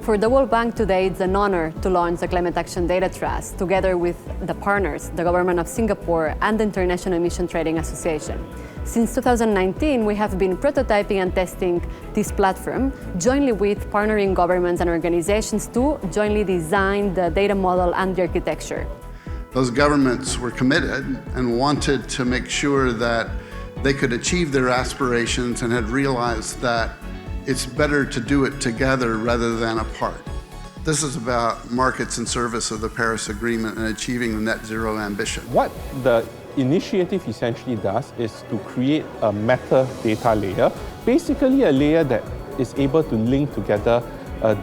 For the World Bank today, it's an honor to launch the Climate Action Data Trust together with the partners, the Government of Singapore and the International Emission Trading Association. Since 2019, we have been prototyping and testing this platform jointly with partnering governments and organizations to jointly design the data model and the architecture. Those governments were committed and wanted to make sure that they could achieve their aspirations and had realized that it's better to do it together rather than apart. This is about markets in service of the Paris Agreement and achieving the net zero ambition. What the initiative essentially does is to create a metadata layer, basically a layer that is able to link together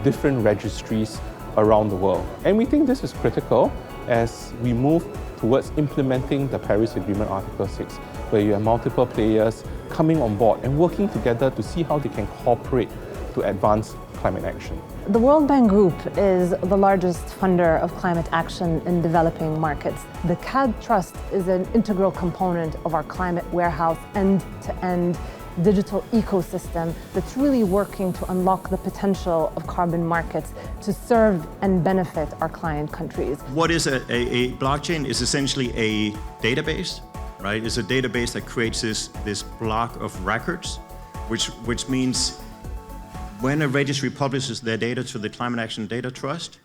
different registries around the world. And we think this is critical as we move towards implementing the Paris Agreement Article 6, where you have multiple players coming on board and working together to see how they can cooperate to advance climate action. The World Bank Group is the largest funder of climate action in developing markets. The CAD Trust is an integral component of our climate warehouse end-to-end digital ecosystem that's really working to unlock the potential of carbon markets to serve and benefit our client countries. What is a blockchain? Is essentially a database, right? It's a database that creates this block of records, which means when a registry publishes their data to the Climate Action Data Trust,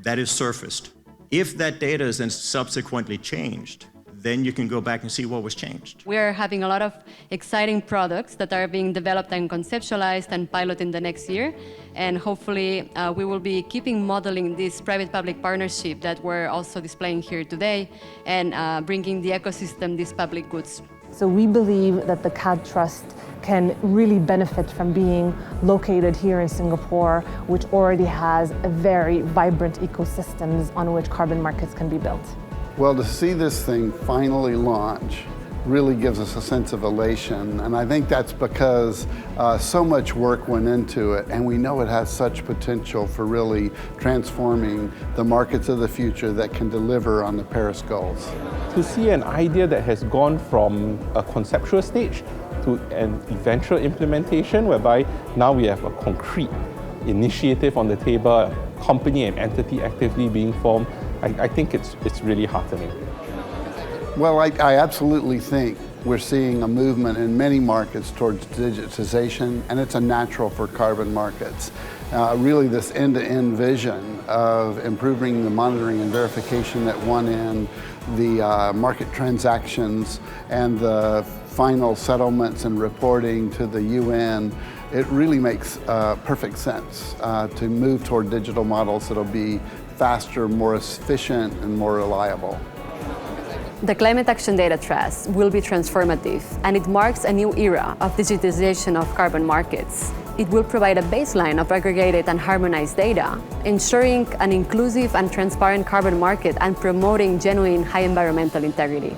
that is surfaced. If that data is then subsequently changed, then you can go back and see what was changed. We are having a lot of exciting products that are being developed and conceptualized and piloted the next year. And hopefully we will be keeping modeling this private-public partnership that we're also displaying here today and bringing the ecosystem these public goods. So we believe that the CAD Trust can really benefit from being located here in Singapore, which already has a very vibrant ecosystems on which carbon markets can be built. Well, to see this thing finally launch really gives us a sense of elation, and I think that's because so much work went into it, and we know it has such potential for really transforming the markets of the future that can deliver on the Paris goals. To see an idea that has gone from a conceptual stage to an eventual implementation, whereby now we have a concrete initiative on the table, a company and entity actively being formed, I think it's really heartening. Well, I absolutely think we're seeing a movement in many markets towards digitization, and it's a natural for carbon markets. Really this end-to-end vision of improving the monitoring and verification at one end, the market transactions, and the final settlements and reporting to the UN, it really makes perfect sense to move toward digital models that'll be faster, more efficient, and more reliable. The Climate Action Data Trust will be transformative, and it marks a new era of digitization of carbon markets. It will provide a baseline of aggregated and harmonized data, ensuring an inclusive and transparent carbon market and promoting genuine high environmental integrity.